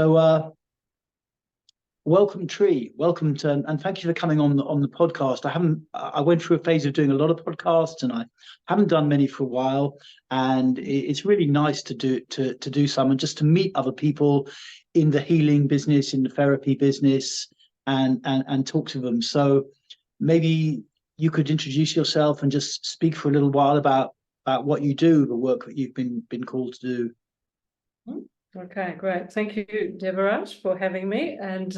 So, welcome, Tree. Welcome to, and thank you for coming on the podcast. I went through a phase of doing a lot of podcasts, and I haven't done many for a while. And it's really nice to do some and just to meet other people in the healing business, in the therapy business, and talk to them. So maybe you could introduce yourself and just speak for a little while about what you do, the work that you've been called to do. Okay, great. Thank you, Devaraj, for having me. And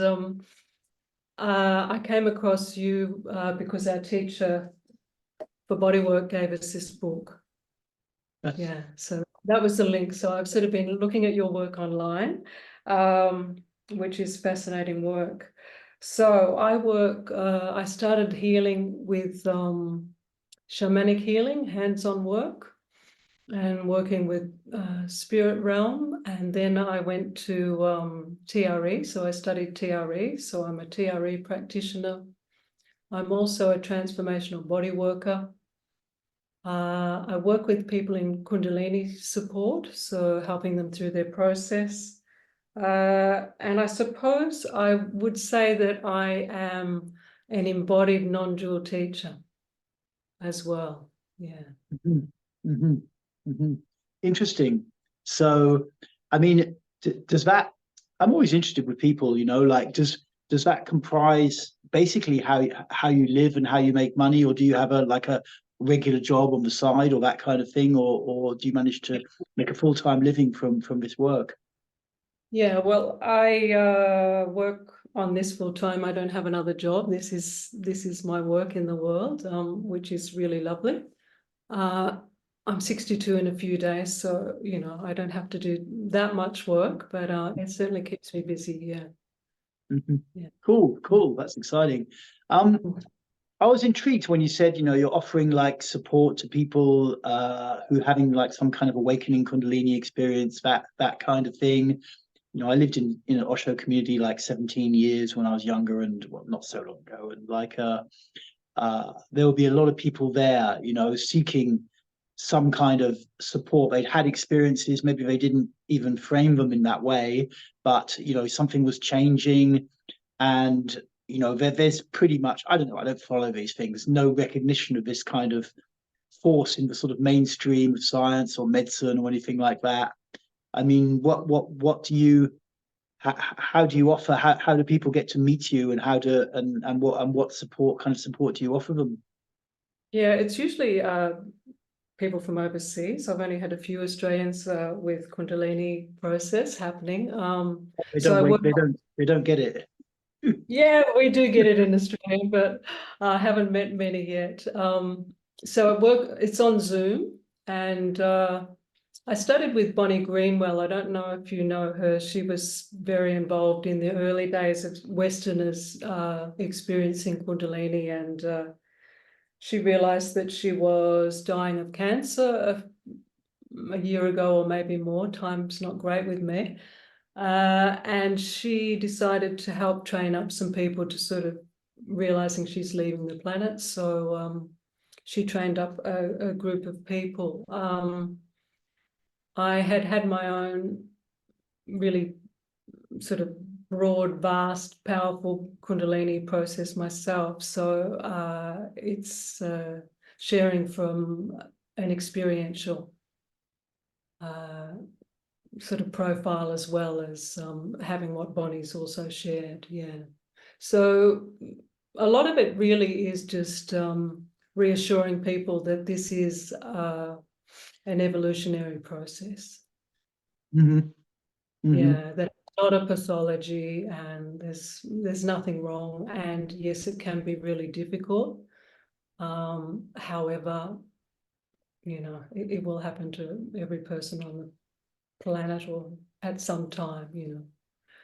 I came across you because our teacher for bodywork gave us this book. Yeah, so that was the link. So I've sort of been looking at your work online, which is fascinating work. So I started healing with shamanic healing, hands-on work, and working with spirit realm. And then I went to TRE, so I studied TRE, so I'm a TRE practitioner. I'm also a transformational body worker. I work with people in Kundalini support, so helping them through their process. And I suppose I would say that I am an embodied non-dual teacher as well. Yeah. Mm-hmm. Mm-hmm. Mm-hmm. Interesting. So, I mean, does that? I'm always interested with people. Like does that comprise basically how you live and how you make money, or do you have a regular job on the side or that kind of thing, or do you manage to make a full-time living from this work? Yeah, well, I work on this full time. I don't have another job. This is my work in the world, which is really lovely. Uh, I'm 62 in a few days, so I don't have to do that much work, but it certainly keeps me busy. Yeah. Mm-hmm. Yeah. Cool. That's exciting. I was intrigued when you said, you're offering like support to people who are having like some kind of awakening Kundalini experience, that kind of thing. I lived in an Osho community like 17 years when I was younger, and well, not so long ago, and there will be a lot of people there, seeking some kind of support. They'd had experiences, maybe they didn't even frame them in that way, but something was changing, and there's pretty much, I don't know, I don't follow these things, no recognition of this kind of force in the sort of mainstream of science or medicine or anything like that. I mean, what do you how do you offer, how do people get to meet you, and what support do you offer them? Yeah, it's usually people from overseas. I've only had a few Australians with Kundalini process happening. They So don't I work. wait, they don't get it. Yeah, we do get it in Australia, but I haven't met many yet. So it's on Zoom, and I studied with Bonnie Greenwell. I don't know if you know her. She was very involved in the early days of Westerners experiencing Kundalini, and she realized that she was dying of cancer a year ago or maybe more. Time's not great with me. And she decided to help train up some people to sort of realizing she's leaving the planet. So she trained up a group of people. I had my own really sort of broad, vast, powerful Kundalini process myself. So it's sharing from an experiential sort of profile, as well as having what Bonnie's also shared. Yeah. So a lot of it really is just reassuring people that this is an evolutionary process. Mm-hmm. Mm-hmm. Yeah, that it's not a pathology, and there's nothing wrong. And yes, it can be really difficult. However, it will happen to every person on the planet or at some time,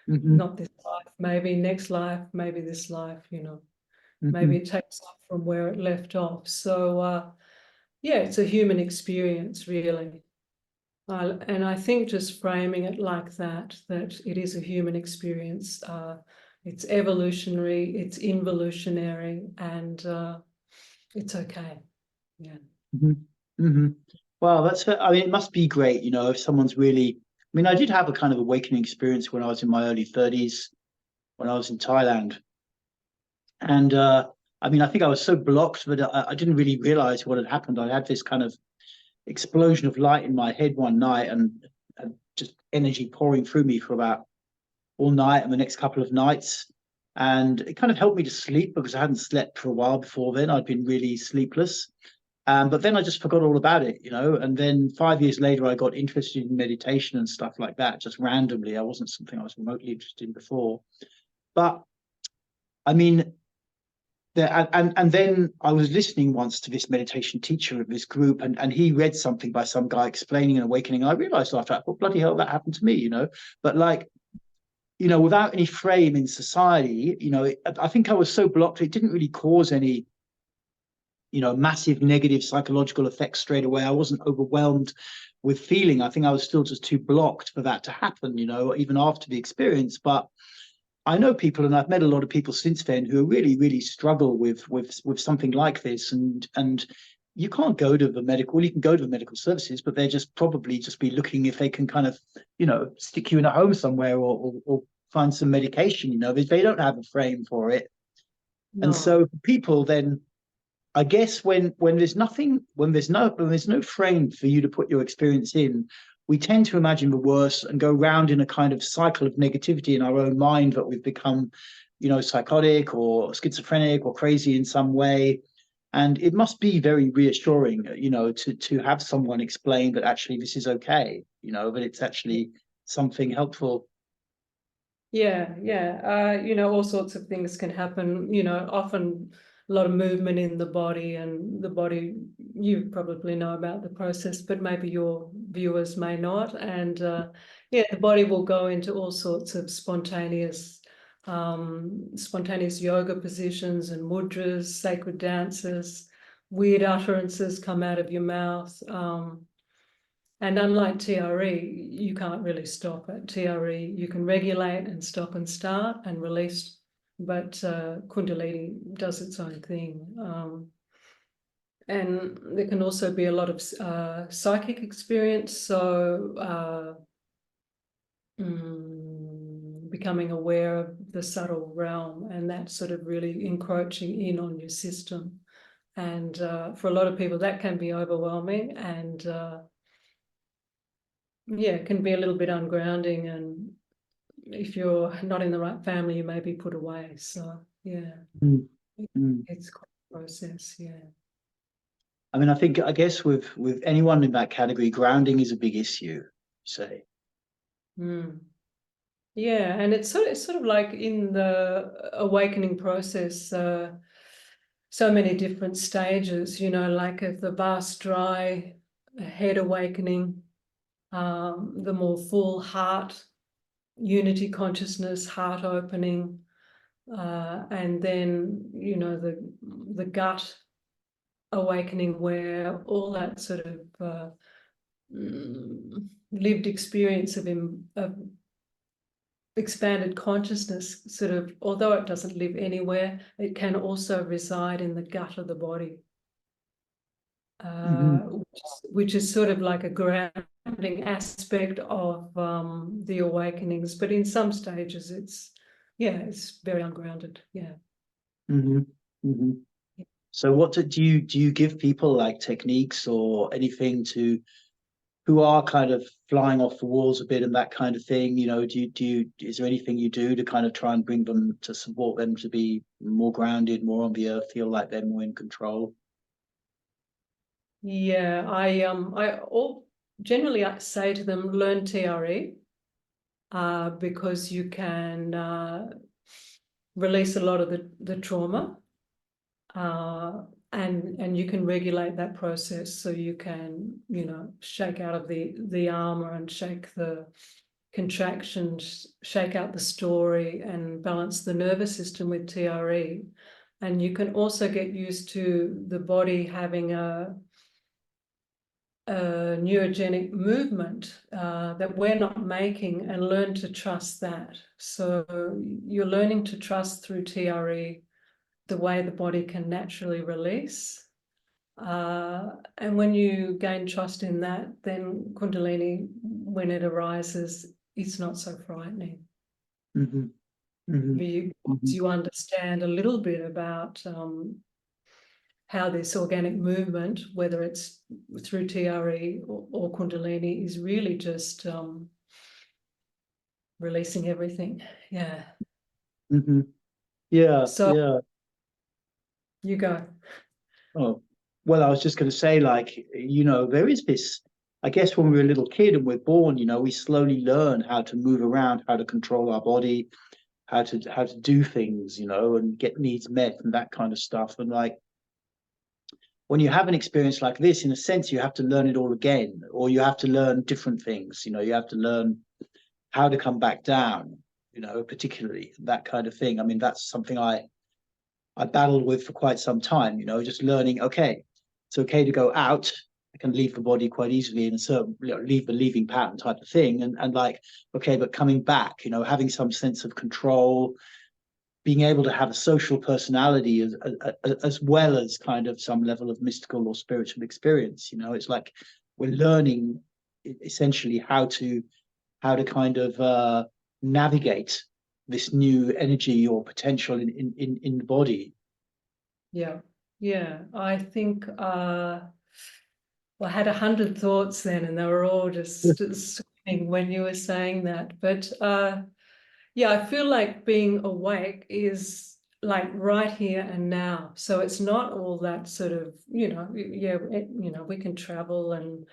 Mm-hmm. not this life, maybe next life, maybe this life, Mm-hmm. maybe it takes off from where it left off. So yeah, it's a human experience, really. And I think just framing it like that it is a human experience. It's evolutionary, it's involutionary, and it's okay. Yeah. Mm-hmm. Mm-hmm. Well, I mean, it must be great, if someone's really mean, I did have a kind of awakening experience when I was in my early 30s, when I was in Thailand. And I mean, I think I was so blocked, but I didn't really realize what had happened. I had this kind of explosion of light in my head one night, and just energy pouring through me for about all night and the next couple of nights. And it kind of helped me to sleep because I hadn't slept for a while before then. I'd been really sleepless. But then I just forgot all about it, you know. And then 5 years later, I got interested in meditation and stuff like that, just randomly. I wasn't something I was remotely interested in before. But I mean, and then I was listening once to this meditation teacher of this group, and he read something by some guy explaining an awakening. And I realized after that, well, bloody hell, that happened to me, you know. But like, you know, without any frame in society, you know, I think I was so blocked, it didn't really cause any, you know, massive negative psychological effects straight away. I wasn't overwhelmed with feeling. I think I was still just too blocked for that to happen, you know, even after the experience. But I know people, and I've met a lot of people since then who really, really struggle with something like this, and you can't go to the medical. Well, you can go to the medical services, but they're just probably just be looking if they can kind of, you know, stick you in a home somewhere, or find some medication. You know, they don't have a frame for it, and No. so people then, I guess, when there's nothing, when there's no frame for you to put your experience in, we tend to imagine the worst and go round in a kind of cycle of negativity in our own mind, that we've become, you know, psychotic or schizophrenic or crazy in some way. And it must be very reassuring, you know, to have someone explain that actually this is okay, you know, that it's actually something helpful. Yeah, yeah. You know, all sorts of things can happen, you know, often a lot of movement in the body, and the body, you probably know about the process, but maybe your viewers may not. And yeah, the body will go into all sorts of spontaneous yoga positions and mudras, sacred dances, weird utterances come out of your mouth. And unlike TRE, you can't really stop it. TRE, you can regulate and stop and start and release, but Kundalini does its own thing. And there can also be a lot of psychic experience. So becoming aware of the subtle realm, and that sort of really encroaching in on your system. And for a lot of people, that can be overwhelming, and yeah, it can be a little bit ungrounding, and if you're not in the right family, you may be put away. So yeah, Mm-hmm. it's quite a process. Yeah. I mean, I guess with anyone in that category, grounding is a big issue, say. Mm. Yeah, and it's sort of like in the awakening process, so many different stages, you know, like of the vast dry head awakening, the more full heart, unity consciousness, heart opening, and then, you know, the gut awakening, where all that sort of lived experience of expanded consciousness sort of, although it doesn't live anywhere, it can also reside in the gut of the body, Mm-hmm. which is sort of like a grounding aspect of the awakenings. But in some stages, it's very ungrounded. Yeah. Mm-hmm. Mm-hmm. So what do you give people, like techniques or anything, to who are kind of flying off the walls a bit and that kind of thing? You know, is there anything you do to kind of try and bring them, to support them to be more grounded, more on the earth, feel like they're more in control? Yeah, I generally I say to them, learn TRE, because you can release a lot of the trauma, and you can regulate that process, so you can, you know, shake out of the armor and shake the contractions, shake out the story, and balance the nervous system with TRE. And you can also get used to the body having a neurogenic movement that we're not making, and learn to trust that. So you're learning to trust through TRE the way the body can naturally release. And when you gain trust in that, then Kundalini, when it arises, it's not so frightening. Mhm. Mhm. You, Mhm. you understand a little bit about how this organic movement, whether it's through TRE or Kundalini, is really just releasing everything. Yeah. Mhm. Yeah, So yeah. you go. Oh, well, I was just going to say, like, there is this, I guess when we're a little kid and we're born, we slowly learn how to move around, how to control our body, how to do things, and get needs met and that kind of stuff. And like when you have an experience like this, in a sense, you have to learn it all again, or you have to learn different things. You have to learn how to come back down, particularly that kind of thing. I mean, that's something I battled with for quite some time, just learning, okay, it's okay to go out. I can leave the body quite easily in a certain, leave the leaving pattern type of thing. And like, okay, but coming back, having some sense of control, being able to have a social personality as well as kind of some level of mystical or spiritual experience. It's like we're learning essentially how to kind of navigate this new energy or potential in the body. Yeah. Yeah. I think well, I had 100 thoughts then, and they were all just swimming when you were saying that. But yeah, I feel like being awake is like right here and now. So it's not all that sort of, we can travel and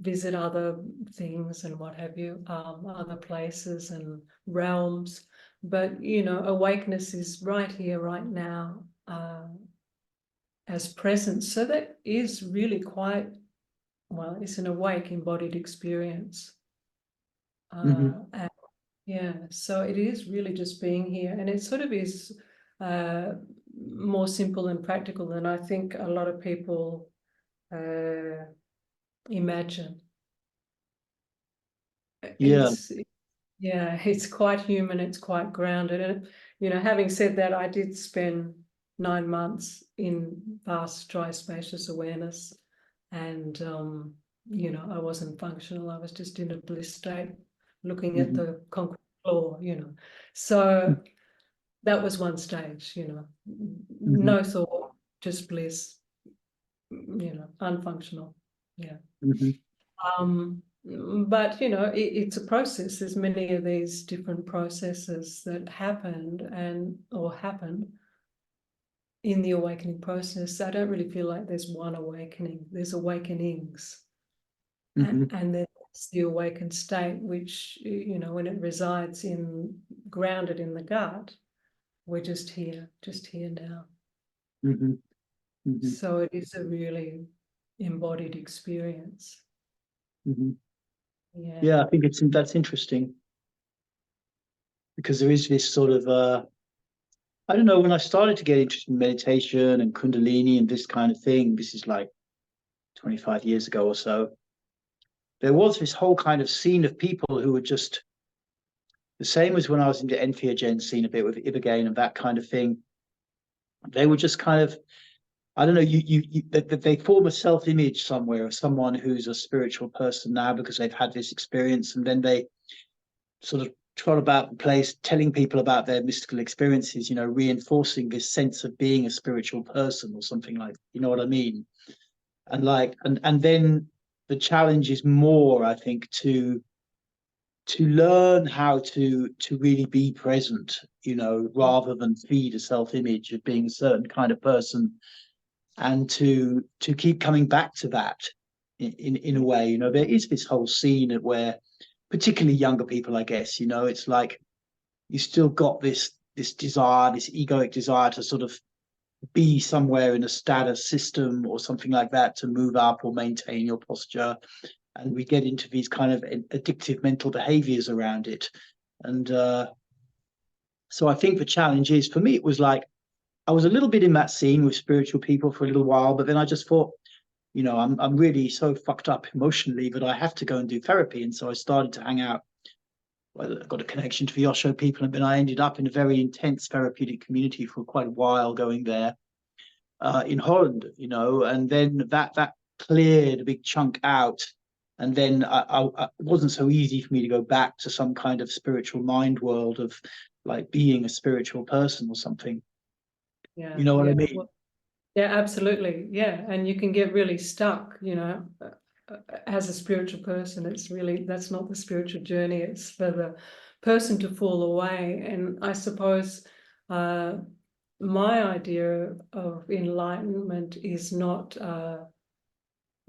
visit other things and what have you, other places and realms. But, awakeness is right here, right now, as presence. So that is really quite, well, it's an awake embodied experience. Mm-hmm. And yeah, so it is really just being here, and it sort of is more simple and practical than I think a lot of people imagine. Yeah. It's quite human, it's quite grounded. And, having said that, I did spend 9 months in vast, dry, spacious awareness, and, I wasn't functional. I was just in a bliss state, looking at Mm-hmm. the concrete floor. So that was one stage, Mm-hmm. no thought, just bliss, unfunctional. Yeah. Mm-hmm. But it's a process. There's many of these different processes that happened or happen in the awakening process. I don't really feel like there's one awakening. There's awakenings, Mm-hmm. and there's the awakened state, which when it resides grounded in the gut, we're just here now. Mm-hmm. Mm-hmm. So it is a really embodied experience. Mm-hmm. Yeah. Yeah, I think that's interesting because there is this sort of I don't know, when I started to get interested in meditation and Kundalini and this kind of thing, this is like 25 years ago or so, there was this whole kind of scene of people who were just the same as when I was into Entheogen scene a bit with Ibogaine and that kind of thing. They were just kind of, I don't know, that they form a self-image somewhere of someone who's a spiritual person now because they've had this experience, and then they sort of trot about the place telling people about their mystical experiences, reinforcing this sense of being a spiritual person or something like, you know what I mean? And like, and then the challenge is more, I think, to learn how to really be present, rather than feed a self-image of being a certain kind of person, and to keep coming back to that in a way. There is this whole scene where particularly younger people, I guess, it's like you still got this desire, this egoic desire to sort of be somewhere in a status system or something like that, to move up or maintain your posture. And we get into these kind of addictive mental behaviors around it. And so I think the challenge is, for me, it was like I was a little bit in that scene with spiritual people for a little while, but then I just thought, I'm really so fucked up emotionally that I have to go and do therapy. And so I started to hang out. Well, I got a connection to the Osho people, and then I ended up in a very intense therapeutic community for quite a while going there. in Holland, you know, and then that cleared a big chunk out. And then it wasn't so easy for me to go back to some kind of spiritual mind world of like being a spiritual person or something. Yeah, You know what I yeah. mean? Well, yeah, absolutely. Yeah. And you can get really stuck, as a spiritual person. It's really, that's not the spiritual journey. It's for the person to fall away. And I suppose my idea of enlightenment is not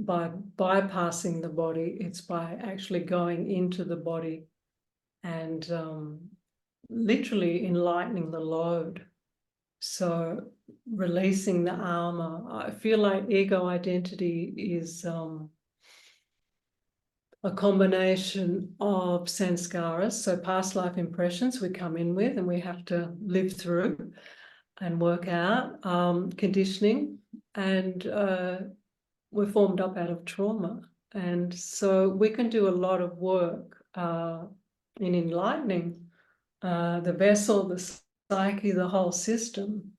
by bypassing the body, it's by actually going into the body and literally enlightening the load. So releasing the armor. I feel like ego identity is a combination of sanskaras, so past life impressions we come in with and we have to live through and work out, conditioning, and we're formed up out of trauma. And so we can do a lot of work in enlightening the vessel, the psyche, the whole system,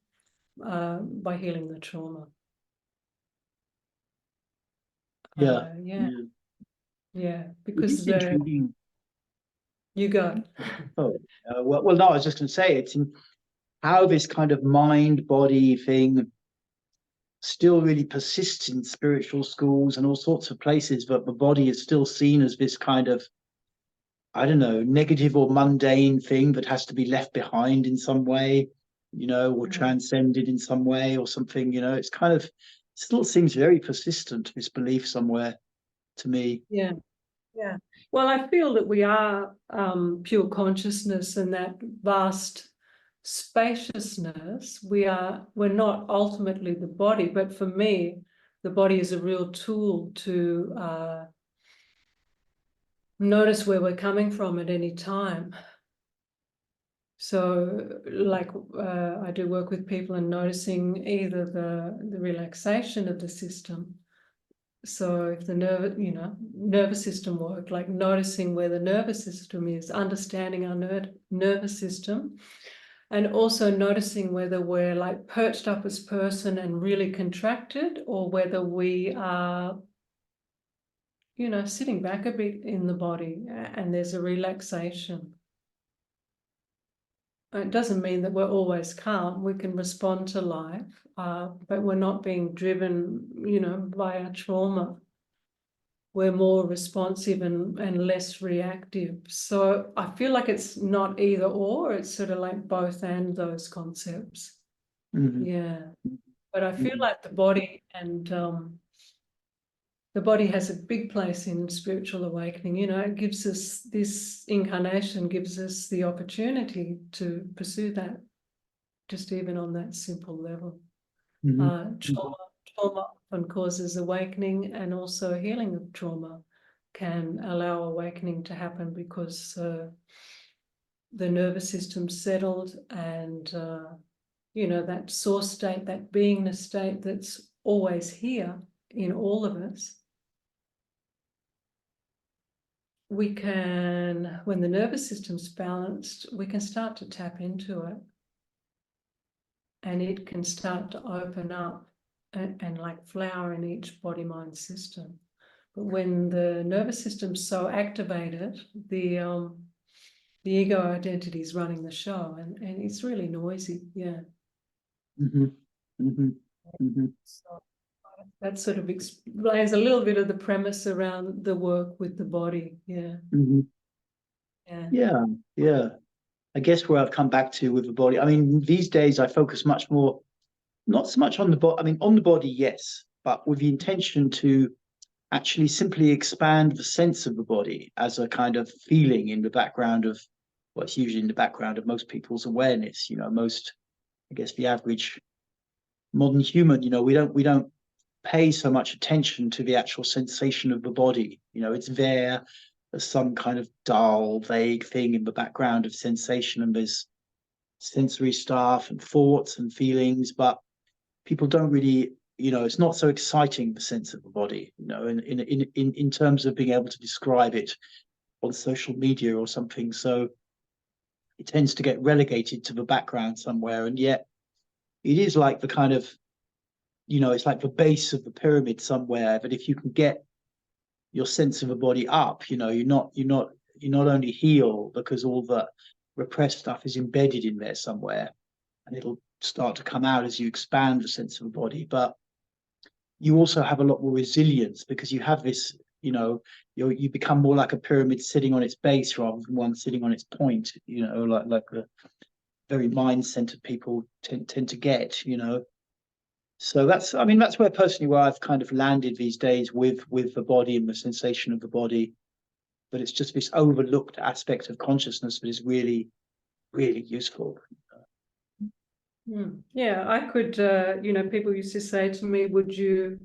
by healing the trauma. Yeah. Yeah, Yeah. yeah, It because is intriguing. you go. Oh, well, no, I was just going to say it's in how this kind of mind body thing still really persists in spiritual schools and all sorts of places, but the body is still seen as this kind of, I don't know, negative or mundane thing that has to be left behind in some way, you know, or transcended in some way or something, you know. It's kind of still seems very persistent, this belief somewhere to me. Yeah, yeah. Well, I feel that we are pure consciousness and that vast spaciousness. We're not ultimately the body, but for me, the body is a real tool to notice where we're coming from at any time. So, like, I do work with people and noticing either the relaxation of the system. So if the nervous system work, like noticing where the nervous system is, understanding our nervous system, and also noticing whether we're like perched up as person and really contracted, or whether we are, sitting back a bit in the body and there's a relaxation. It doesn't mean that we're always calm. We can respond to life, but we're not being driven, by our trauma. We're more responsive and less reactive. So I feel like it's not either or, it's sort of like both and those concepts. Mm-hmm. Yeah. But I feel Mm-hmm. like the body has a big place in spiritual awakening. It gives us, this incarnation gives us the opportunity to pursue that, just even on that simple level. Trauma often causes awakening, and also healing of trauma can allow awakening to happen because the nervous system's settled, and that source state, that beingness state that's always here in all of us. We can, when the nervous system's balanced, we can start to tap into it, and it can start to open up and like flower in each body-mind system. But when the nervous system's so activated, the ego identity is running the show, and it's really noisy. Yeah. Mm-hmm. Mm-hmm. Mm-hmm. So that sort of explains a little bit of the premise around the work with the body. Yeah. Mm-hmm. Yeah. Yeah, yeah. I guess where I've come back to with the body, I mean, these days I focus much more, not so much on the body, I mean, on the body, yes, but with the intention to actually simply expand the sense of the body as a kind of feeling in the background of what's usually in the background of most people's awareness. You know, most, I guess, the average modern human, you know, we don't pay so much attention to the actual sensation of the body. You know, it's there as some kind of dull, vague thing in the background of sensation, and there's sensory stuff and thoughts and feelings, but people don't really, you know, it's not so exciting, the sense of the body, you know, in terms of being able to describe it on social media or something. So it tends to get relegated to the background somewhere, and yet it is like the kind of you know, it's like the base of the pyramid somewhere. But if you can get your sense of a body up, you know, you not only heal because all the repressed stuff is embedded in there somewhere, and it'll start to come out as you expand the sense of a body, but you also have a lot more resilience because you have this, you know, you become more like a pyramid sitting on its base rather than one sitting on its point, you know, like the very mind-centered people tend to get, you know. So that's, I mean, that's where personally where I've kind of landed these days with the body and the sensation of the body. But it's just this overlooked aspect of consciousness that is really, really useful. Yeah, I could, you know, people used to say to me, would you,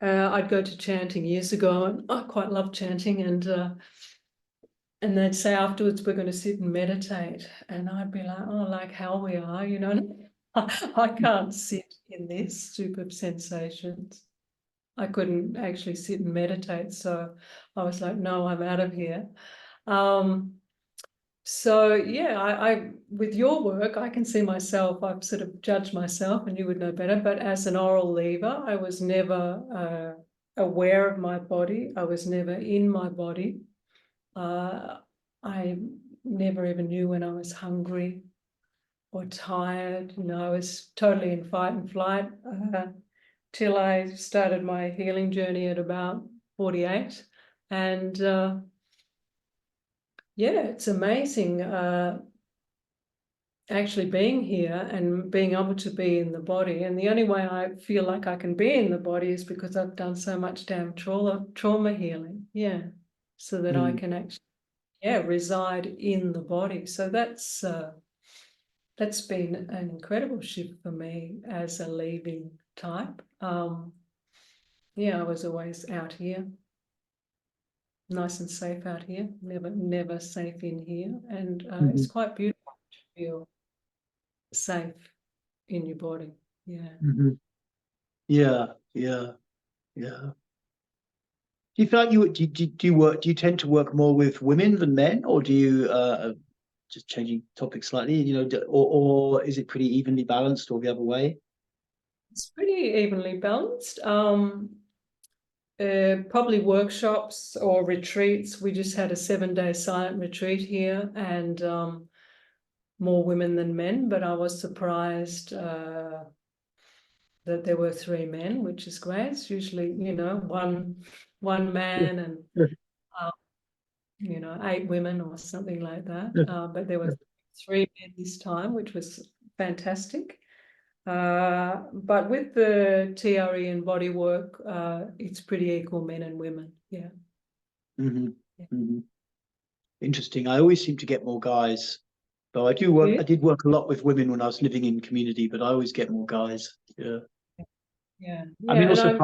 I'd go to chanting years ago, and I quite love chanting, and they'd say afterwards, we're going to sit and meditate. And I'd be like, oh, like how we are, you know, I can't sit in this super sensations. I couldn't actually sit and meditate. So I was like, no, I'm out of here. So yeah, I with your work, I can see myself, I've sort of judged myself, and you would know better, but as an oral leaver, I was never aware of my body. I was never in my body. I never even knew when I was hungry or tired. You know, I was totally in fight and flight till I started my healing journey at about 48. And yeah, it's amazing actually being here and being able to be in the body. And the only way I feel like I can be in the body is because I've done so much damn trauma healing. Yeah. So that I can actually, yeah, reside in the body. So that's been an incredible shift for me as a leaving type. Yeah, I was always out here, nice and safe out here, never safe in here. And it's quite beautiful to feel safe in your body. Yeah. Yeah, yeah, yeah. Do you feel like do you tend to work more with women than men, or do you just changing topic slightly, you know, or is it pretty evenly balanced, or the other way? It's pretty evenly balanced. Probably workshops or retreats. We just had a 7-day silent retreat here, and more women than men, but I was surprised that there were 3 men, which is great. It's usually, you know, one man and you know, 8 women or something like that. But there were 3 men this time, which was fantastic. But with the TRE and body work, it's pretty equal men and women. Yeah. Interesting. I always seem to get more guys. Though I do work, I did work a lot with women when I was living in community, but I always get more guys. Yeah. Yeah. I mean, also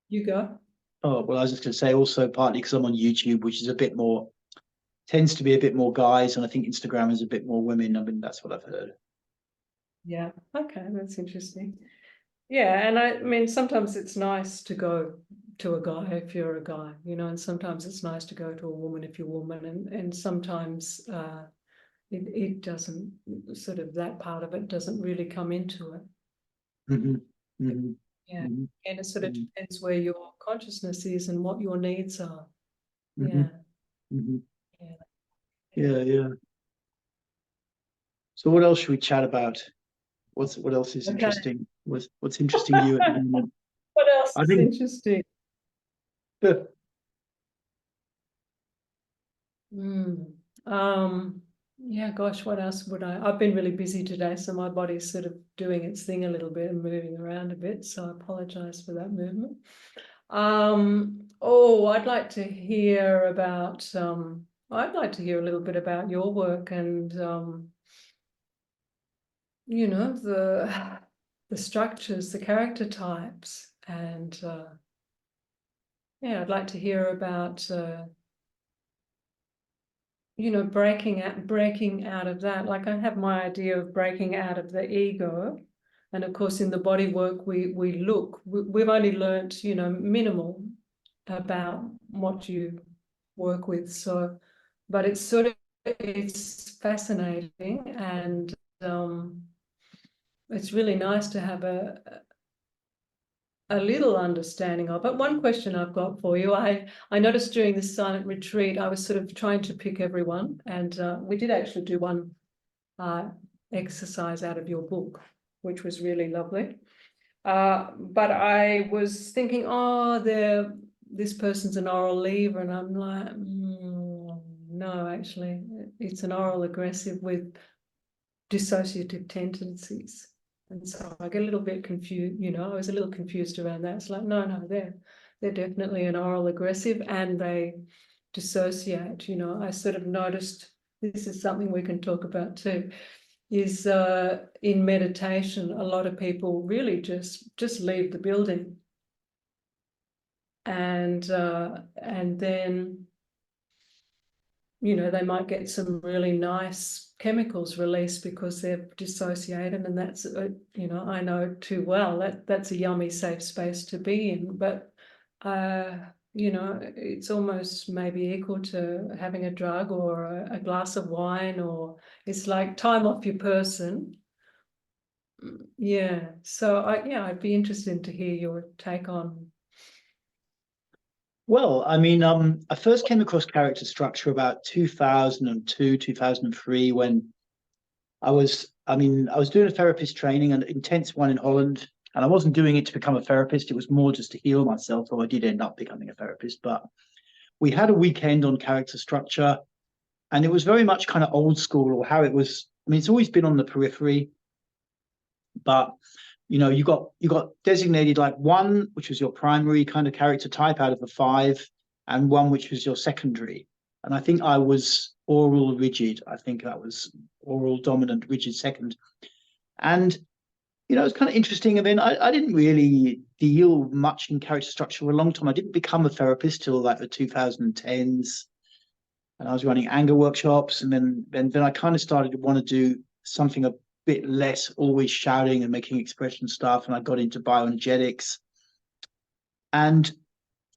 you go. oh, well, I was just going to say also partly because I'm on YouTube, which is a bit more, tends to be a bit more guys, and I think Instagram is a bit more women. I mean, that's what I've heard. Yeah. Okay, that's interesting. Yeah, and I mean, sometimes it's nice to go to a guy if you're a guy, you know, and sometimes it's nice to go to a woman if you're a woman, and sometimes it doesn't, sort of that part of it doesn't really come into it. Yeah, and it sort of depends where your consciousness is and what your needs are. Yeah. Yeah. So what else should we chat about? What else is interesting? What's interesting to you at the moment? What else is interesting? Yeah, gosh, what else would I've been really busy today, so my body's sort of doing its thing a little bit and moving around a bit, so I apologize for that movement. Oh, I'd like to hear about I'd like to hear a little bit about your work and you know, the structures, the character types, and yeah, I'd like to hear about you know, breaking out of that. Like I have my idea of breaking out of the ego. And of course, in the body work, we've only learnt, you know, minimal about what you work with. So, but it's fascinating, and it's really nice to have a little understanding of it. One question I've got for you, I noticed during this silent retreat, I was sort of trying to pick everyone, and we did actually do one exercise out of your book, which was really lovely. But I was thinking, oh, this person's an oral leaver, and I'm like, no, actually, it's an oral aggressive with dissociative tendencies. And so I get a little bit confused, you know, I was a little confused around that. It's like, no, they're definitely an oral aggressive and they dissociate, you know. I sort of noticed, this is something we can talk about too, is in meditation, a lot of people really just leave the building. And then, you know, they might get some really nice chemicals released because they've dissociated, and that's, you know, I know too well that that's a yummy, safe space to be in. But, you know, it's almost maybe equal to having a drug or a glass of wine, or it's like time off your person. Yeah. So I'd be interested to hear your take on. Well, I mean, I first came across character structure about 2002, 2003, when I was doing a therapist training, an intense one in Holland, and I wasn't doing it to become a therapist. It was more just to heal myself, though I did end up becoming a therapist. But we had a weekend on character structure, and it was very much kind of old school, or how it was. I mean, it's always been on the periphery, but you know, you got designated like one, which was your primary kind of character type out of the five, and one which was your secondary. And I think I was oral rigid. I think that was oral dominant, rigid second. And you know, it's kind of interesting. And then I didn't really deal much in character structure for a long time. I didn't become a therapist till like the 2010s, and I was running anger workshops. And then I kind of started to want to do something a bit less always shouting and making expression stuff. And I got into bioenergetics. And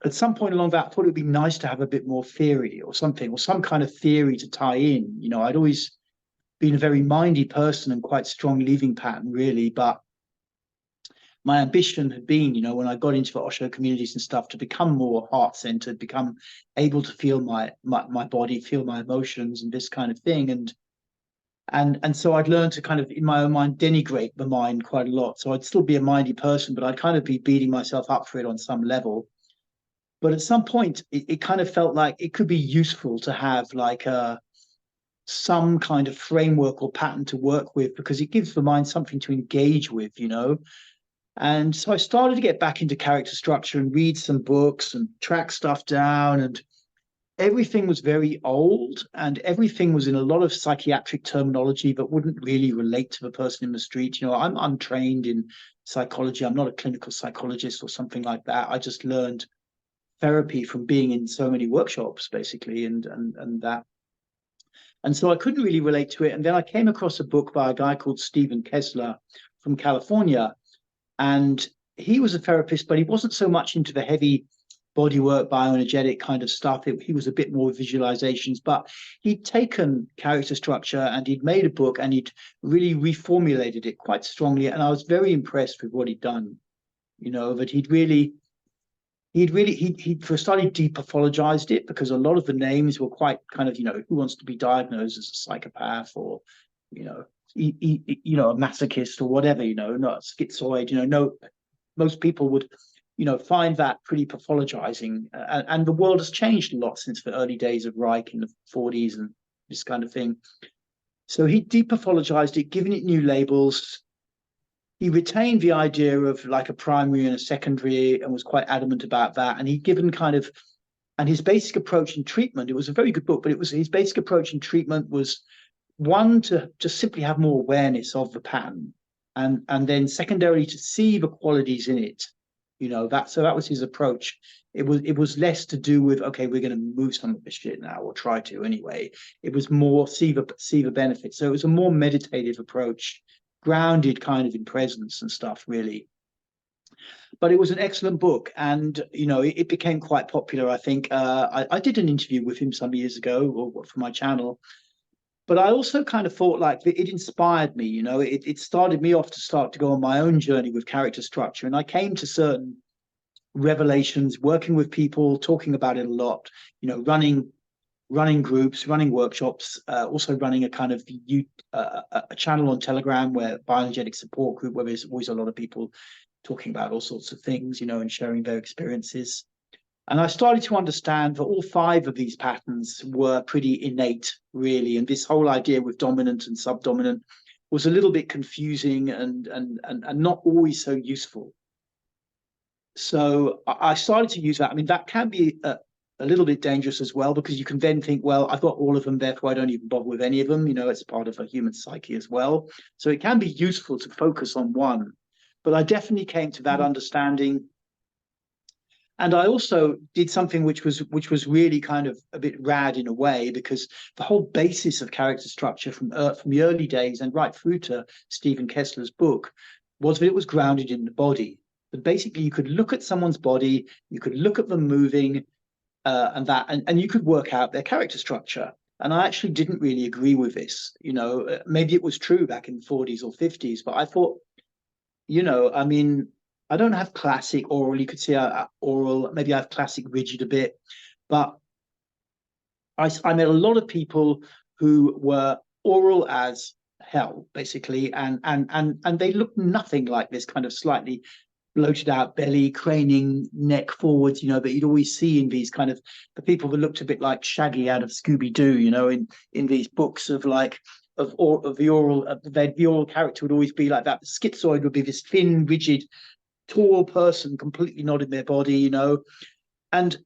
at some point along that, I thought it'd be nice to have a bit more theory or something, or some kind of theory to tie in. You know, I'd always been a very mindy person and quite strong leaving pattern, really. But my ambition had been, you know, when I got into the Osho communities and stuff, to become more heart-centered, become able to feel my body, feel my emotions and this kind of thing. And so I'd learned to kind of, in my own mind, denigrate the mind quite a lot. So I'd still be a mindy person, but I'd kind of be beating myself up for it on some level. But at some point, it kind of felt like it could be useful to have like some kind of framework or pattern to work with, because it gives the mind something to engage with, you know. And so I started to get back into character structure and read some books and track stuff down. And everything was very old, and everything was in a lot of psychiatric terminology that wouldn't really relate to the person in the street. You know, I'm untrained in psychology. I'm not a clinical psychologist or something like that. I just learned therapy from being in so many workshops, basically, and that. And so I couldn't really relate to it. And then I came across a book by a guy called Stephen Kessler from California. And he was a therapist, but he wasn't so much into the heavy bodywork, bioenergetic kind of stuff. He was a bit more visualizations, but he'd taken character structure and he'd made a book and he'd really reformulated it quite strongly. And I was very impressed with what he'd done. You know, that he'd for a start, he depathologized it, because a lot of the names were quite kind of, you know, who wants to be diagnosed as a psychopath, or, you know, you know, a masochist or whatever, you know, not schizoid, you know, no, most people would, you know, find that pretty pathologizing. And the world has changed a lot since the early days of Reich in the 40s and this kind of thing. So he depathologized it, giving it new labels. He retained the idea of like a primary and a secondary, and was quite adamant about that. And he'd given kind of, and his basic approach in treatment, it was a very good book, but it was, his basic approach in treatment was, one, to just simply have more awareness of the pattern, and then secondarily to see the qualities in it. You know, that was his approach. It was less to do with, okay, we're going to move some of this shit now, or try to anyway. It was more see the benefits. So it was a more meditative approach, grounded kind of in presence and stuff, really. But it was an excellent book, and you know, it became quite popular. I think I did an interview with him some years ago, or for my channel. but I also kind of thought like it inspired me, it started me off to start to go on my own journey with character structure. And I came to certain revelations, working with people, talking about it a lot, running groups, running workshops, also running a kind of a channel on Telegram where bioenergetic support group, where there's always a lot of people talking about all sorts of things, and sharing their experiences. And I started to understand that all 5 of these patterns were pretty innate, really. And this whole idea with dominant and subdominant was a little bit confusing and not always so useful. So I started to use that. I mean, that can be a little bit dangerous as well, because you can then think, well, I've got all of them, therefore I don't even bother with any of them. It's part of a human psyche as well. So it can be useful to focus on one. But I definitely came to that understanding. And I also did something which was really kind of a bit rad in a way, because the whole basis of character structure from the early days and right through to Stephen Kessler's book was that it was grounded in the body. But basically, you could look at someone's body, you could look at them moving, and you could work out their character structure. And I actually didn't really agree with this. Maybe it was true back in the 40s or 50s, but I thought, I mean, I don't have classic oral. You could see oral. Maybe I have classic rigid a bit, but I met a lot of people who were oral as hell, basically, and they looked nothing like this kind of slightly bloated out belly, craning neck forwards, that you'd always see in these kind of the people that looked a bit like Shaggy out of Scooby-Doo, in these books of like of the oral character would always be like that. The schizoid would be this thin, rigid, tall person, completely not in their body, and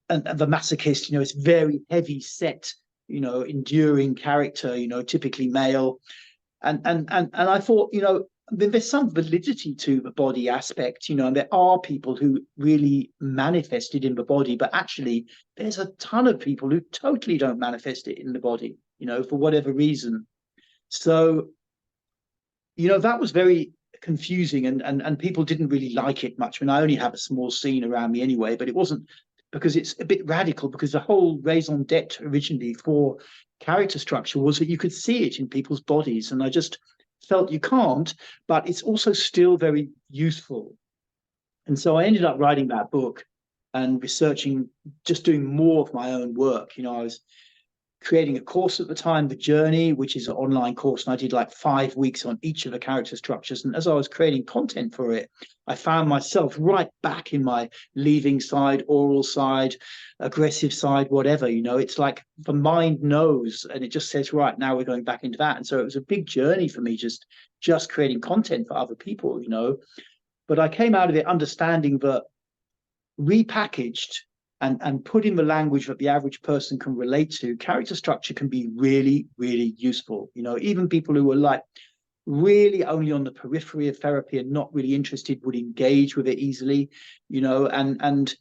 the masochist, is very heavy set, enduring character, typically male. And I thought, there's some validity to the body aspect, and there are people who really manifest it in the body, but actually there's a ton of people who totally don't manifest it in the body, for whatever reason. So, that was very confusing, and people didn't really like it much. I mean, I only have a small scene around me anyway, but it wasn't, because it's a bit radical, because the whole raison d'etre originally for character structure was that you could see it in people's bodies. And I just felt you can't, but it's also still very useful. And so I ended up writing that book and researching, just doing more of my own work. I was creating a course at the time, The Journey, which is an online course, and I did like 5 weeks on each of the character structures. And as I was creating content for it, I found myself right back in my leaving side, oral side, aggressive side, whatever. It's like the mind knows, and it just says, right, now we're going back into that. And so it was a big journey for me, just creating content for other people. But I came out of it understanding that repackaged and put in the language that the average person can relate to, character structure can be really, really useful. Even people who were like really only on the periphery of therapy and not really interested would engage with it easily, and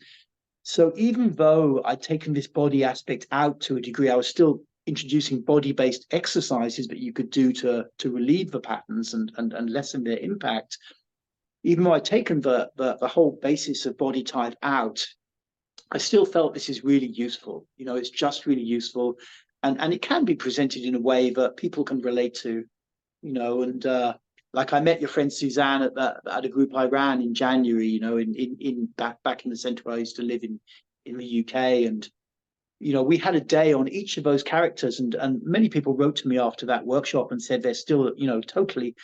so even though I'd taken this body aspect out to a degree, I was still introducing body-based exercises that you could do to relieve the patterns and lessen their impact. Even though I'd taken the whole basis of body type out, I still felt this is really useful. It's just really useful, and it can be presented in a way that people can relate to, and like I met your friend Suzanne at a group I ran in January, in back in the centre where I used to live in the UK, and we had a day on each of those characters, and many people wrote to me after that workshop and said they're still totally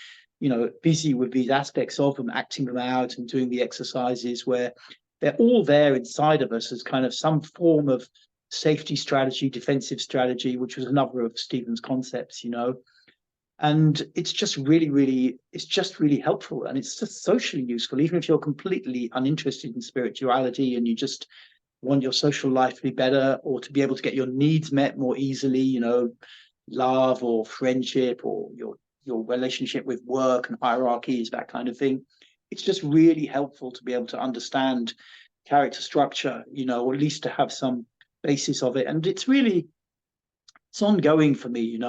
busy with these aspects of them, acting them out and doing the exercises, where they're all there inside of us as kind of some form of safety strategy, defensive strategy, which was another of Stephen's concepts, and it's just really helpful, and it's just socially useful, even if you're completely uninterested in spirituality and you just want your social life to be better, or to be able to get your needs met more easily, love or friendship, or your relationship with work and hierarchies, that kind of thing. It's just really helpful to be able to understand character structure, or at least to have some basis of it. And it's ongoing for me.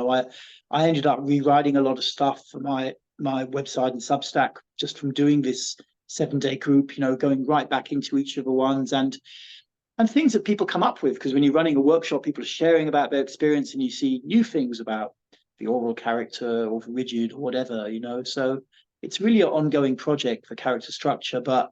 I ended up rewriting a lot of stuff for my website and Substack just from doing this 7-day group, going right back into each of the ones, and things that people come up with, because when you're running a workshop, people are sharing about their experience, and you see new things about the oral character or the rigid or whatever, you know. So it's really an ongoing project for character structure, but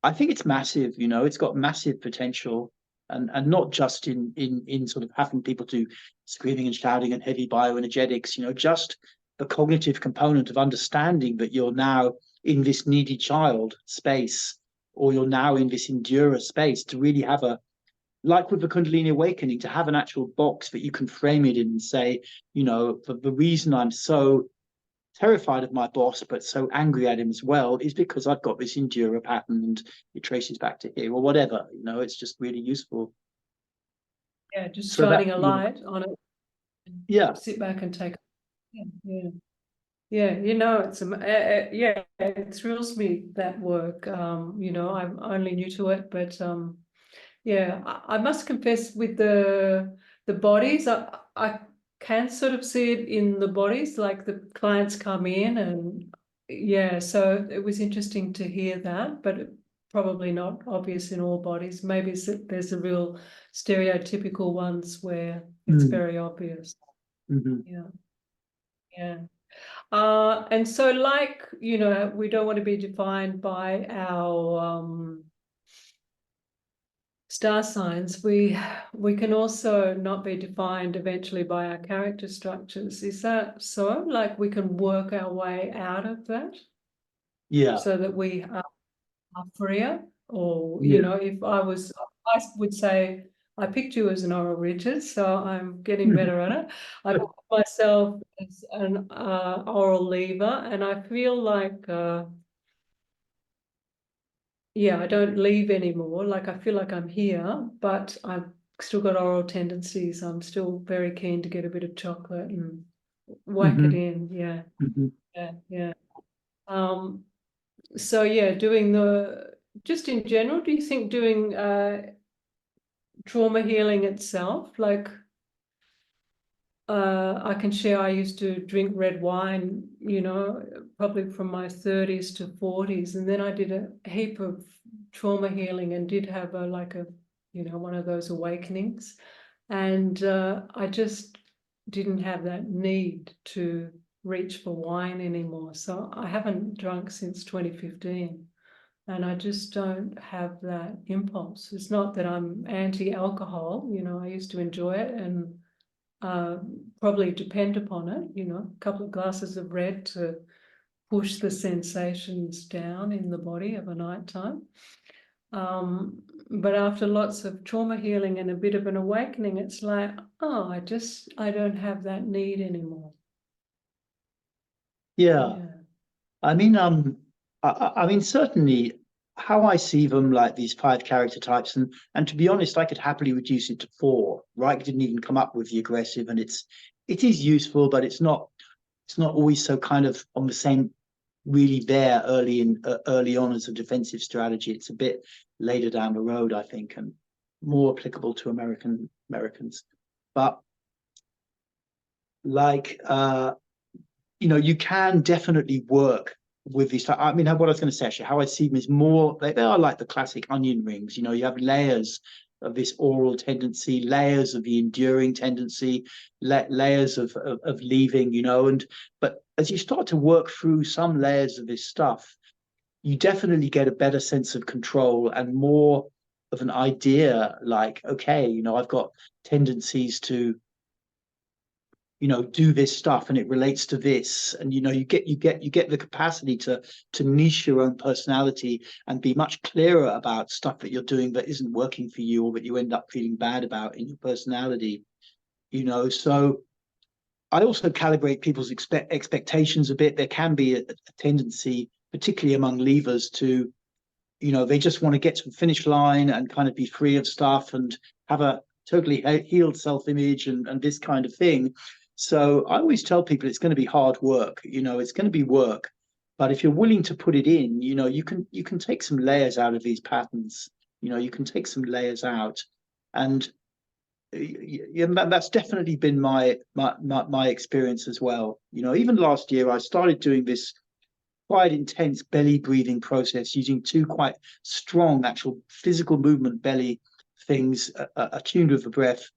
I think it's massive, you know, it's got massive potential, and not just in sort of having people do screaming and shouting and heavy bioenergetics, you know, just the cognitive component of understanding that you're now in this needy child space, or you're now in this endurer space, to really have a, like with the Kundalini awakening, to have an actual box that you can frame it in and say, you know, the reason I'm so terrified of my boss, but so angry at him as well, is because I've got this endurer pattern and it traces back to here or whatever. You know, it's just really useful. Yeah, just So that, shining a you know, light on it. yeah. Sit back and take. Yeah, yeah. Yeah, you know, yeah, it thrills me, that work. You know, I'm only new to it, but yeah, I must confess, with the bodies, I can sort of see it in the bodies, like the clients come in, and yeah, so it was interesting to hear that, but probably not obvious in all bodies. Maybe there's a real stereotypical ones where it's Mm. very obvious. Mm-hmm. Yeah, yeah. And so, like, you know, we don't want to be defined by our star signs. We can also not be defined eventually by our character structures. Is that so? Like, we can work our way out of that Yeah. so that we are freer? Or, you Yeah. know, I would say, I picked you as an oral rigid, so I'm getting better at it. I picked myself as an oral lever, and I feel like, yeah, I don't leave anymore. Like, I feel like I'm here, but I've still got oral tendencies. I'm still very keen to get a bit of chocolate and whack it Mm-hmm. in. Yeah, Mm-hmm. yeah, yeah. Um, so yeah, just in general, do you think doing trauma healing itself, like, I can share, I used to drink red wine, you know, probably from my 30s to 40s. And then I did a heap of trauma healing and did have you know, one of those awakenings. And I just didn't have that need to reach for wine anymore. So I haven't drunk since 2015. And I just don't have that impulse. It's not that I'm anti-alcohol, you know, I used to enjoy it and probably depend upon it, you know, a couple of glasses of red to push the sensations down in the body of a night time. But after lots of trauma healing and a bit of an awakening, it's like, oh, I don't have that need anymore. Yeah. Yeah. I mean, I mean, certainly how I see them, like these five character types, and to be honest, I could happily reduce it to four. Reich didn't even come up with the aggressive, and it is useful, but it's not always so kind of on the same, really there early on as a defensive strategy. It's a bit later down the road, I think, and more applicable to Americans. But like you know, you can definitely work with these. I mean, what I was going to say, actually, how I see them is more, they are like the classic onion rings. You know, you have layers of this oral tendency, layers of the enduring tendency, layers of leaving, you know, but as you start to work through some layers of this stuff, you definitely get a better sense of control and more of an idea, like, okay, you know, I've got tendencies to, you know, do this stuff and it relates to this, and you know, you get the capacity to niche your own personality and be much clearer about stuff that you're doing that isn't working for you or that you end up feeling bad about in your personality, you know. So I also calibrate people's expectations a bit. There can be a tendency, particularly among leavers, to, you know, they just want to get to the finish line and kind of be free of stuff and have a totally healed self-image and this kind of thing. So I always tell people it's going to be hard work, you know, it's going to be work. But if you're willing to put it in, you know, you can take some layers out of these patterns, you know, you can take some layers out. And yeah, that's definitely been my experience as well. You know, even last year I started doing this quite intense belly breathing process using two quite strong actual physical movement belly things attuned with the breath.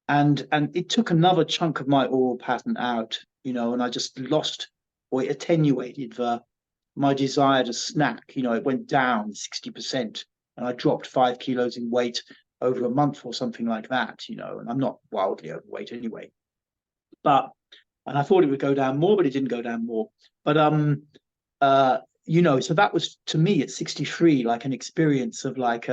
and it took another chunk of my oral pattern out, and I just lost or it attenuated my desire to snack. It went down 60%, and I dropped 5 kilos in weight over a month or something like that. And I'm not wildly overweight anyway, but and I thought it would go down more, but it didn't go down more. But so that was to me at 63 like an experience of like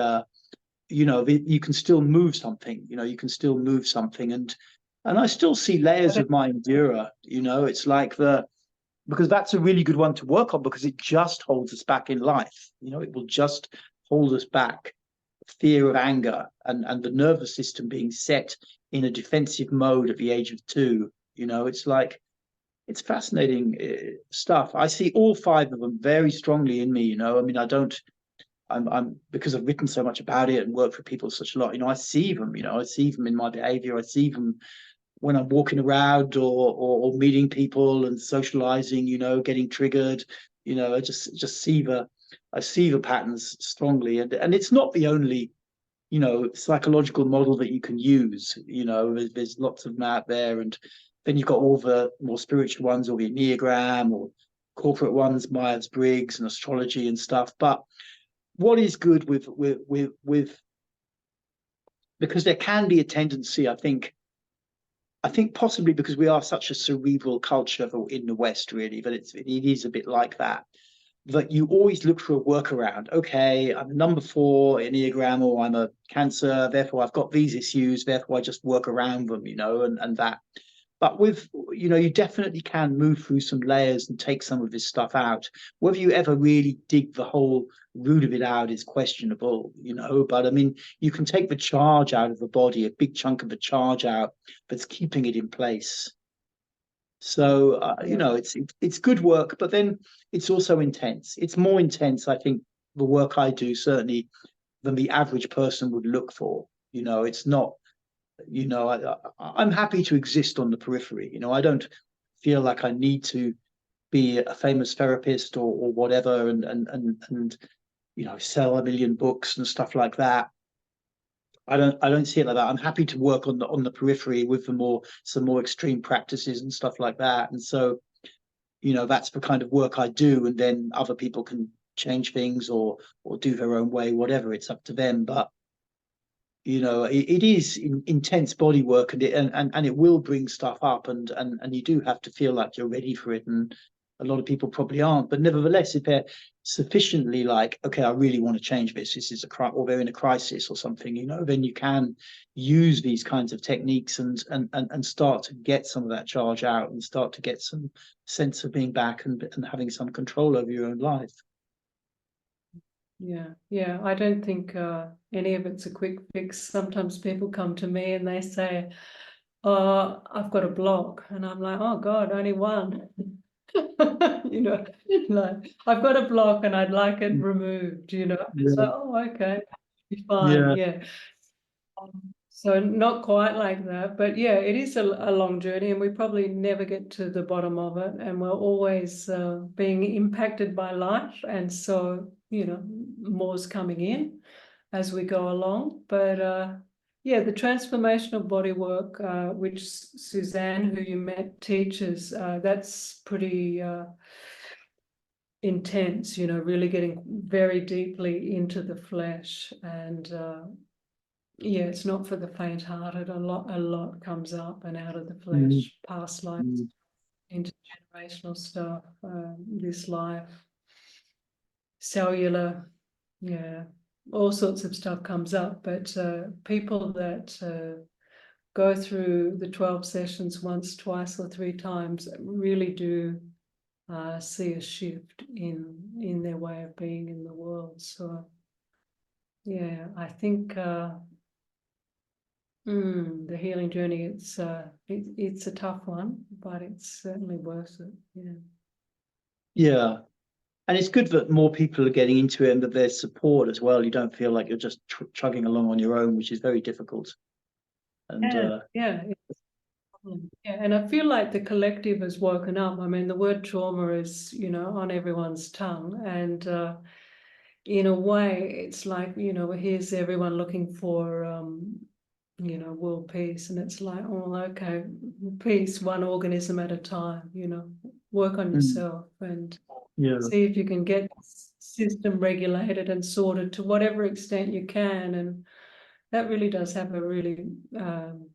you can still move something, you can still move something. And I still see layers of my endura, it's like because that's a really good one to work on, because it just holds us back in life. It will just hold us back. Fear of anger and the nervous system being set in a defensive mode at the age of 2. It's like, it's fascinating stuff. I see all 5 of them very strongly in me. I mean, I'm because I've written so much about it and worked for people such a lot. I see them. I see them in my behavior. I see them when I'm walking around or meeting people and socializing. Getting triggered. I just see the patterns strongly, and it's not the only psychological model that you can use. There's lots of them out there, and then you've got all the more spiritual ones, or the Enneagram, or corporate ones, Myers-Briggs and astrology and stuff. But what is good with because there can be a tendency, I think possibly because we are such a cerebral culture in the West, really, that it is a bit like that you always look for a workaround. Okay, I'm a number 4 Enneagram, or I'm a Cancer, therefore I've got these issues, therefore I just work around them, and that. But with, you definitely can move through some layers and take some of this stuff out. Whether you ever really dig the whole root of it out is questionable, but I mean, you can take the charge out of the body, a big chunk of the charge out, that's keeping it in place. So it's good work, but then it's also intense. It's more intense, I think, the work I do certainly than the average person would look for. It's not. I'm happy to exist on the periphery. I don't feel like I need to be a famous therapist or whatever, and sell 1 million books and stuff like that. I don't see it like that. I'm happy to work on the periphery with some more extreme practices and stuff like that. And so, that's the kind of work I do. And then other people can change things or do their own way, whatever. It's up to them. But it is intense body work, and it will bring stuff up, and you do have to feel like you're ready for it. And a lot of people probably aren't, but nevertheless, if they're sufficiently like, okay, I really want to change this is or they're in a crisis or something, then you can use these kinds of techniques and start to get some of that charge out, and start to get some sense of being back and having some control over your own life. Yeah. I don't think any of it's a quick fix. Sometimes people come to me and they say, "Oh, I've got a block," and I'm like, "Oh God, only one." Like, I've got a block and I'd like it removed. It's like, "Oh, okay, be fine." Yeah. So not quite like that, but yeah, it is a long journey, and we probably never get to the bottom of it, and we're always being impacted by life, and so more's coming in as we go along. But yeah, the transformational body work, which Suzanne, who you met, teaches, that's pretty intense. Really getting very deeply into the flesh, and yeah, it's not for the faint-hearted. A lot comes up and out of the flesh, past lives, intergenerational stuff, this life, cellular, yeah, all sorts of stuff comes up. But people that go through the 12 sessions once, twice, or 3 times really do see a shift in their way of being in the world. So yeah, I think the healing journey, it's a tough one, but it's certainly worth it. Yeah. And it's good that more people are getting into it, and that there's support as well. You don't feel like you're just chugging along on your own, which is very difficult. And yeah, and I feel like the collective has woken up. I mean, the word trauma is on everyone's tongue, and in a way, it's like here's everyone looking for world peace. And it's like, oh, okay, peace, one organism at a time, work on yourself and Yeah. see if you can get the system regulated and sorted to whatever extent you can. And that really does have a really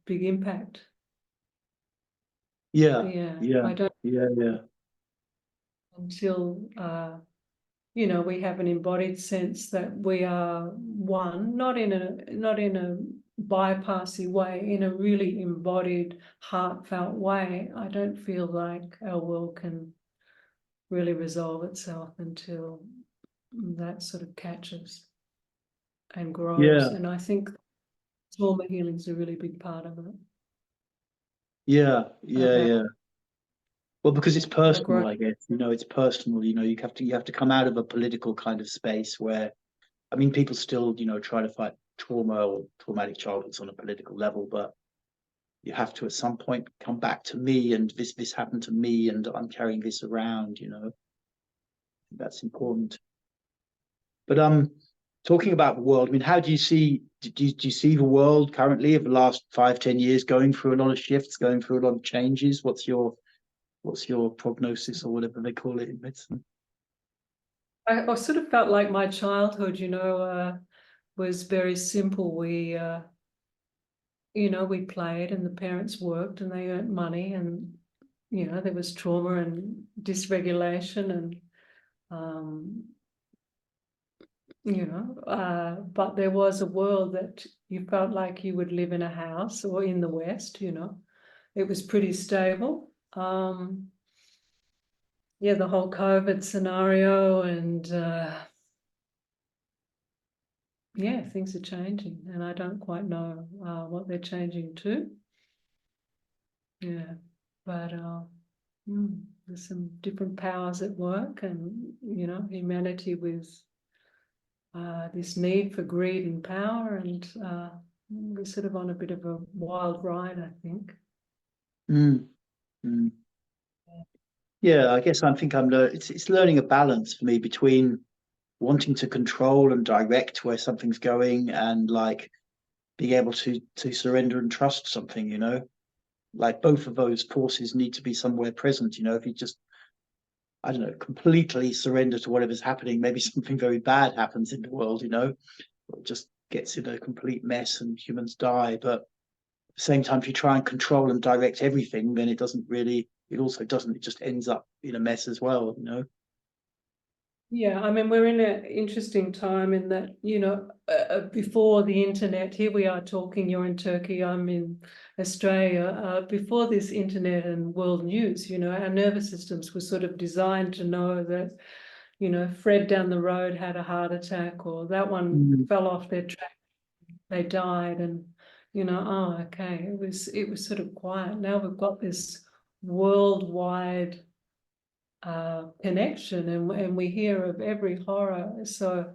big impact. Yeah. Yeah, Yeah. I don't Yeah. until we have an embodied sense that we are one, not in a bypassy way, in a really embodied, heartfelt way. I don't feel like our world can really resolve itself until that sort of catches and grows. Yeah. And I think trauma healing is a really big part of it. Yeah. Yeah. About Yeah. Well, because it's our growth. personal, I guess. It's personal. You have to come out of a political kind of space where, I mean, people still, try to fight trauma or traumatic childhoods on a political level, but you have to at some point come back to me, and this happened to me, and I'm carrying this around. That's important. But talking about the world, I mean, how do you see? Do you see the world currently of the last 5, 10 years going through a lot of shifts, going through a lot of changes? What's your prognosis, or whatever they call it in medicine? I sort of felt like my childhood, was very simple. We played and the parents worked and they earned money, and there was trauma and dysregulation and but there was a world that you felt like you would live in a house, or in the West, it was pretty stable. Yeah, the whole COVID scenario, and yeah, things are changing, and I don't quite know what they're changing to. Yeah, but there's some different powers at work, and humanity with this need for greed and power, and we're sort of on a bit of a wild ride, I think. Mm, mm. Yeah, I guess I think it's learning a balance for me between wanting to control and direct where something's going, and like being able to surrender and trust something. Like both of those forces need to be somewhere present. If you just, I don't know, completely surrender to whatever's happening, maybe something very bad happens in the world. It just gets in a complete mess and humans die. But at the same time, if you try and control and direct everything, then it also doesn't, it just ends up in a mess as well. Yeah, I mean, we're in an interesting time in that, before the internet, here we are talking, you're in Turkey, I'm in Australia. Before this internet and world news, our nervous systems were sort of designed to know that, Fred down the road had a heart attack, or that one Mm. fell off their track, they died, and, oh, okay, it was sort of quiet. Now we've got this worldwide connection, and we hear of every horror. So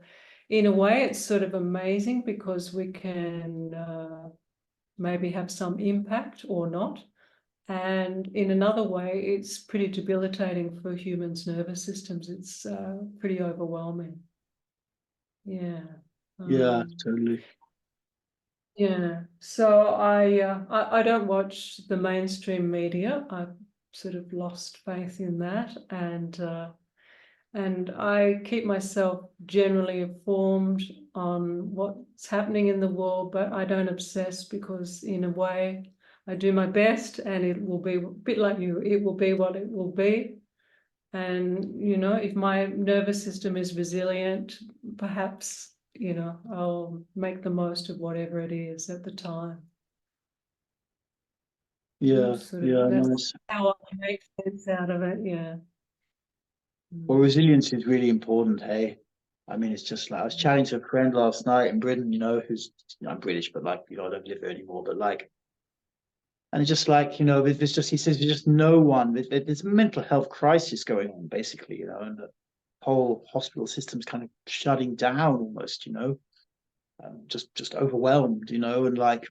in a way it's sort of amazing because we can maybe have some impact or not, and in another way it's pretty debilitating for humans' nervous systems. It's pretty overwhelming. Yeah. Yeah, totally. Yeah, so I don't watch the mainstream media. I've sort of lost faith in that, and I keep myself generally informed on what's happening in the world, but I don't obsess, because in a way I do my best, and it will be a bit like you, it will be what it will be. And, if my nervous system is resilient, perhaps, I'll make the most of whatever it is at the time. Yeah, yeah, That's nice. how I make sense out of it. Yeah. Well, Mm. resilience is really important, hey. I mean, it's just like I was chatting to a friend last night in Britain, who's I'm British, but like, I don't live there anymore. But like, and it's just like, there's just he says there's just no one. There's a mental health crisis going on, basically, and the whole hospital system's kind of shutting down almost, just overwhelmed, and like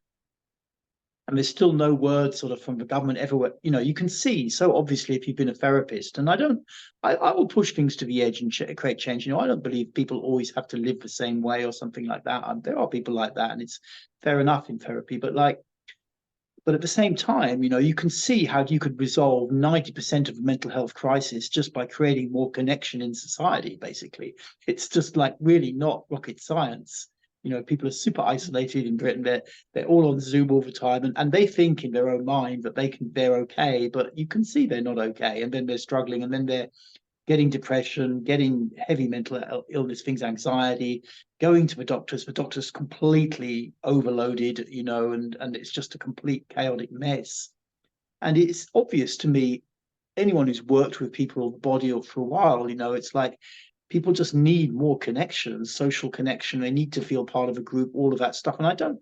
and there's still no word sort of from the government everywhere. You know, you can see so obviously if you've been a therapist, and I will push things to the edge and create change. You know, I don't believe people always have to live the same way or something like that. There are people like that, and it's fair enough in therapy, but at the same time, you know, you can see how you could resolve 90% of the mental health crisis just by creating more connection in society, basically. It's just like really not rocket science. You know, people are super isolated in Britain. They're all on Zoom all the time, and they think in their own mind that they're okay, but you can see they're not okay, and then they're struggling, and then they're getting depression, getting heavy mental illness, things, anxiety, going to the doctor's completely overloaded, you know, and it's just a complete chaotic mess. And it's obvious to me, anyone who's worked with people or the body or for a while, you know, it's like people just need more connection, social connection. They need to feel part of a group, all of that stuff. And I don't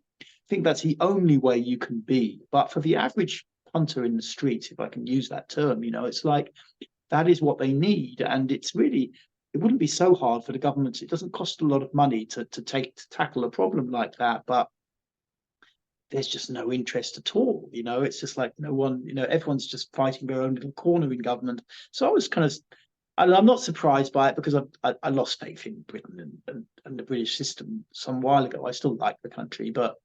think that's the only way you can be. But for the average punter in the street, if I can use that term, you know, it's like that is what they need. And it wouldn't be so hard for the government. It doesn't cost a lot of money to tackle a problem like that, but there's just no interest at all. You know, it's just like no one, you know, everyone's just fighting their own little corner in government. So I was kind of, I'm not surprised by it, because I lost faith in Britain and the British system some while ago. I still like the country, but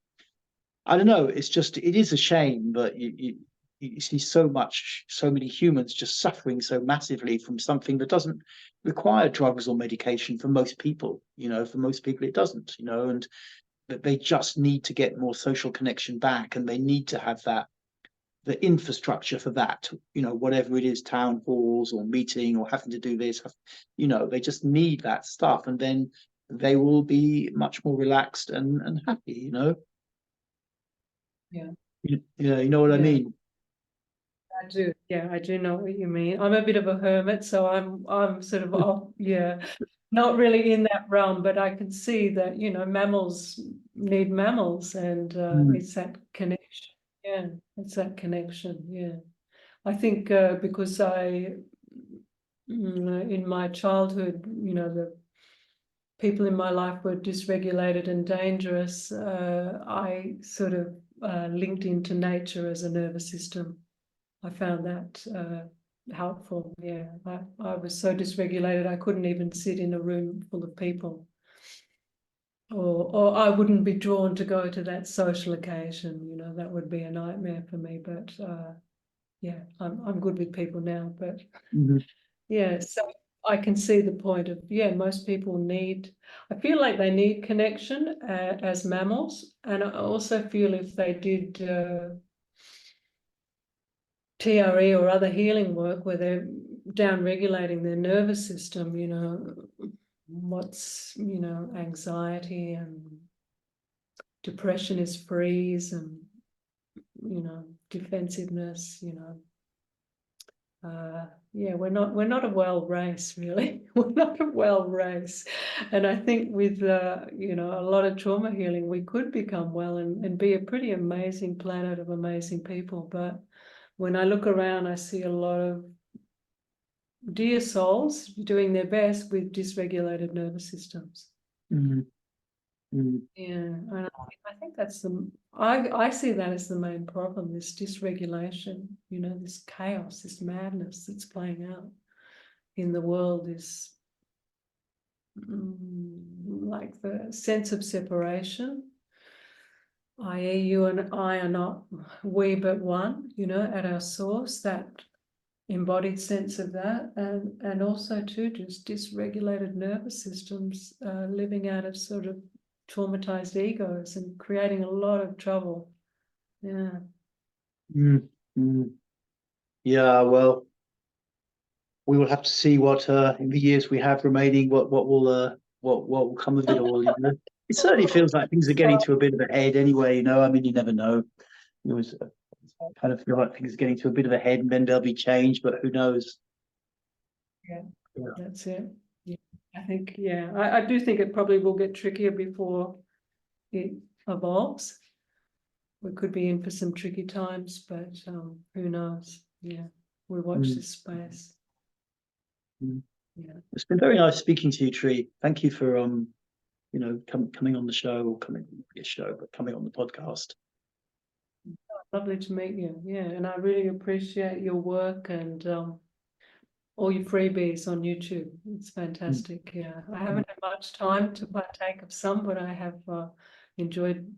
I don't know. It's just, it is a shame that you see so many humans just suffering so massively from something that doesn't require drugs or medication for most people. You know, for most people it doesn't. You know, and that they just need to get more social connection back, and they need to have the infrastructure for that. You know, whatever it is, town halls or meeting or having to do this. You know, they just need that stuff, and then they will be much more relaxed and happy. You know. Yeah. You know what I mean? I do, yeah, I do know what you mean. I'm a bit of a hermit, so I'm sort of not really in that realm, but I can see that, you know, mammals need mammals, and it's that connection. Yeah, it's that connection. Yeah, I think because in my childhood, you know, the people in my life were dysregulated and dangerous. I sort of linked into nature as a nervous system. I found that helpful. Yeah, I was so dysregulated I couldn't even sit in a room full of people, or I wouldn't be drawn to go to that social occasion. You know, that would be a nightmare for me. But yeah, I'm good with people now. But yeah, so I can see the point of, yeah, most people need. I feel like they need connection as mammals, and I also feel if they did. TRE or other healing work where they're down regulating their nervous system, you know, you know, anxiety and depression is freeze, and, you know, defensiveness, you know. Yeah, we're not a well race, really. We're not a well race. And I think with, you know, a lot of trauma healing, we could become well and be a pretty amazing planet of amazing people. But when I look around, I see a lot of dear souls doing their best with dysregulated nervous systems. Yeah, and I think that's I see that as the main problem, this dysregulation, you know, this chaos, this madness that's playing out in the world is like the sense of separation, i.e. you and I are not we but one, you know, at our source, that embodied sense of that, and also too just dysregulated nervous systems living out of sort of traumatized egos and creating a lot of trouble. Yeah. Yeah, well, we will have to see what in the years we have remaining, what will come of it all. You know, it certainly feels like things are getting to a bit of a head anyway. You know, I mean, you never know. It was kind of feel like things are getting to a bit of a head, and then there'll be change, but who knows? Yeah, that's it. Yeah, I think, yeah, I do think it probably will get trickier before it evolves. We could be in for some tricky times, but who knows? Yeah, we watch this space. Yeah. It's been very nice speaking to you, Tree. Thank you for you know, coming on the show, or coming on the podcast. Lovely to meet you. Yeah, and I really appreciate your work and all your freebies on YouTube. It's fantastic. Yeah, I haven't had much time to partake of some, but I have enjoyed,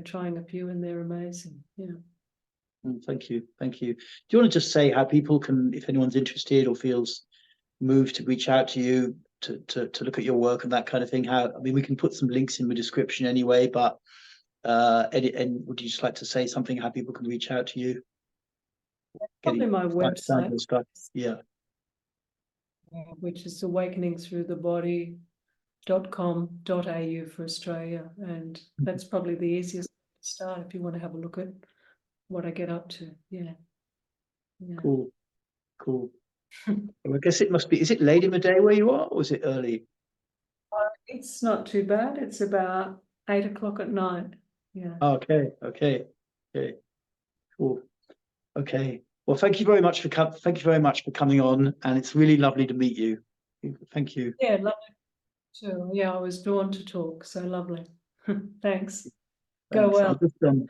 trying a few, and they're amazing. Yeah. Thank you. Thank you. Do you want to just say how people can, if anyone's interested or feels moved to reach out to you to look at your work and that kind of thing? How, I mean, we can put some links in the description anyway, but and would you just like to say something, how people can reach out to you? Probably my website, stuff. Yeah. which is awakeningsthroughthebody.com.au for Australia. And that's probably the easiest to start if you want to have a look at what I get up to. Yeah. Cool. Cool. Well, I guess it must be, is it late in the day where you are, or is it early? It's not too bad. It's about 8 o'clock at night. Yeah. Okay. Cool. Okay. Well, thank you very much for coming on, and it's really lovely to meet you. Thank you. Yeah, lovely too. Yeah, I was drawn to talk. So lovely. Thanks. Go Thanks. well.